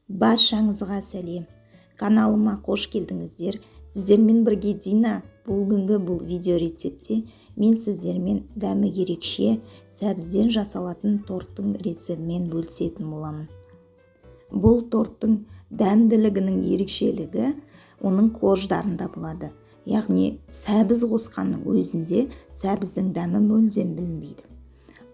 Баршаңызға сәлем. Каналыма қош келдіңіздер. Сіздермен бірге Дина. Бүгінгі бұл видео рецепте мен сіздермен дәмі ерекше сәбізден жасалатын торттың рецептімен бөлісетін боламын. Бұл торттың дәмділігінің ерекшелігі оның қождарында болады. Яғни сәбіз қосқанның өзінде сәбіздің дәмі мүлдем білінбейді.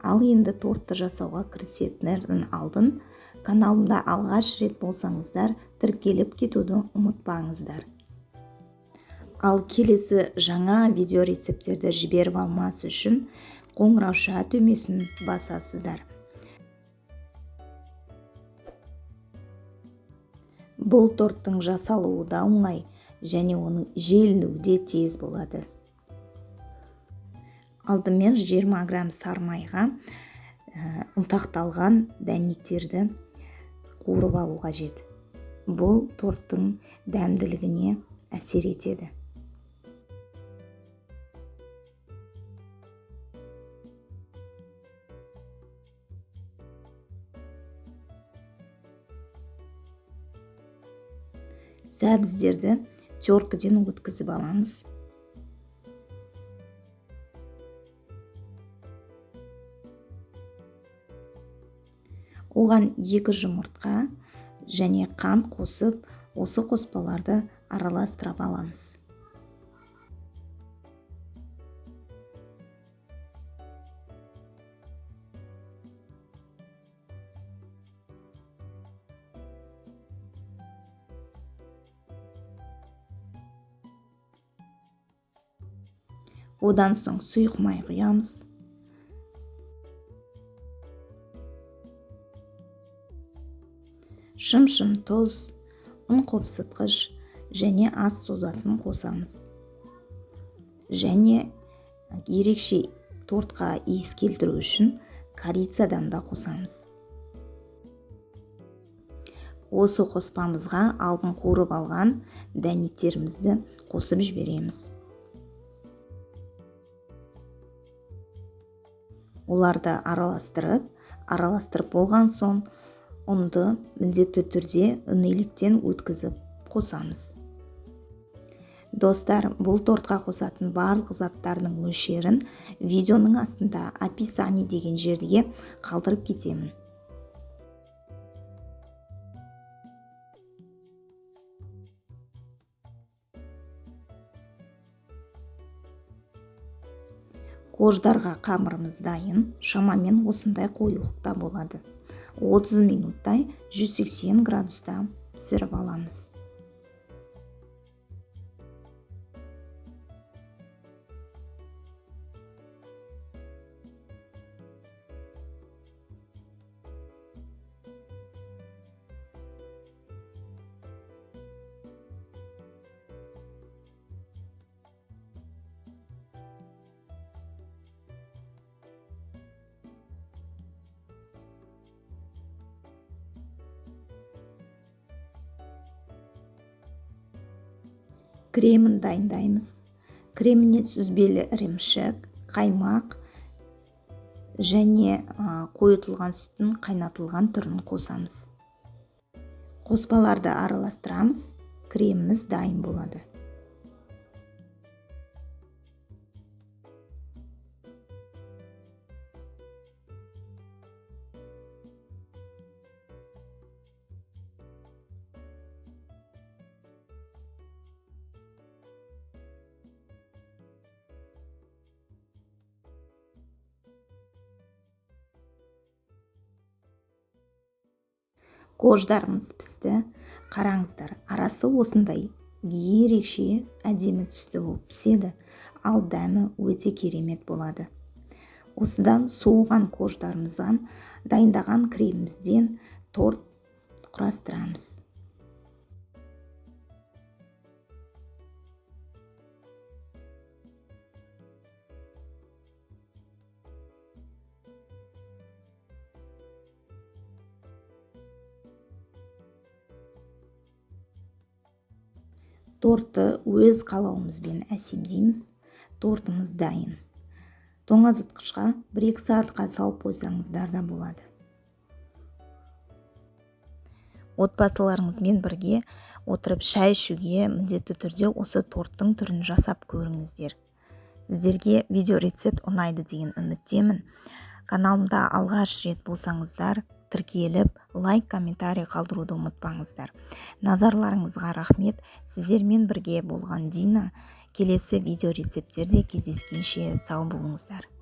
Ал енді тортты жасауға кірісетіннен алдын каналымда алғаш рет болсаңыздар, тіркеліп кетуді ұмытпаңыздар. Ал келесі жаңа видео рецептерді жіберіп алмас үшін қоңырауша түймесін басасыздар. Бұл торттың жасалуы да оңай және оның желінуі де тез болады. Алдымен 20 грамм сары майға ұнтақталған дәнектерді қуырып алу қажет. Бұл торттың дәмділігіне әсер етеді. Сәбіздерді теркіден өткізіп аламыз. Оған 2 жұмыртқа және қант қосып, осы қоспаларды араластырып аламыз. Одан соң сұйық май құямыз. Шым-шым тұз, ұн қопсытқыш және ас созатын қосамыз. Және ерекше тортқа иіс келтіру үшін корицадан да қосамыз. Осы қоспамызға алдын қуырып алған дәнектерімізді қосып жібереміз. Оларды араластырып болған соң ұнды міндетті түрде үнейліктен өткізіп қосамыз. Достар, бұл тортқа қосатын барлық заттардың мөлшерін видеоның астында описание деген жерге қалдырып кетемін. Қождарға қамырымыз дайын, шамамен осындай қоюлықта болады. 30 минуттай 180 градуста пісіріп аламыз. Кремін дайындаймыз. Креміне сүзбелі ірімшік, қаймақ және қойытылған сүттің қайнатылған түрін қосамыз. Қоспаларды араластырамыз, креміміз дайын болады. Қождарымыз пісті. Қараңыздар, арасы осындай ерекше әдемі түсті болып піседі, ал дәмі өте керемет болады. Осыдан соғған қождарымыздан дайындаған кремімізден торт құрастырамыз. Тортты өз қалауымызбен әсемдейміз. Тортымыз дайын. Тоңазытқышқа 1-2 сағатқа салып қойсаңыздар да болады. отбасыларыңызбен бірге отырып шай ішуге міндетті түрде осы торттың түрін жасап көріңіздер. Сіздерге видео рецепт ұнайды деген үміттемін. Каналымда алғаш рет болсаңыздар, тіркеліп, лайк, комментарий қалдыруды ұмытпаңыздар. Назарларыңызға рахмет. Сіздермен бірге болған Дина. Келесі видео рецепттерде кездескенше сау болыңыздар.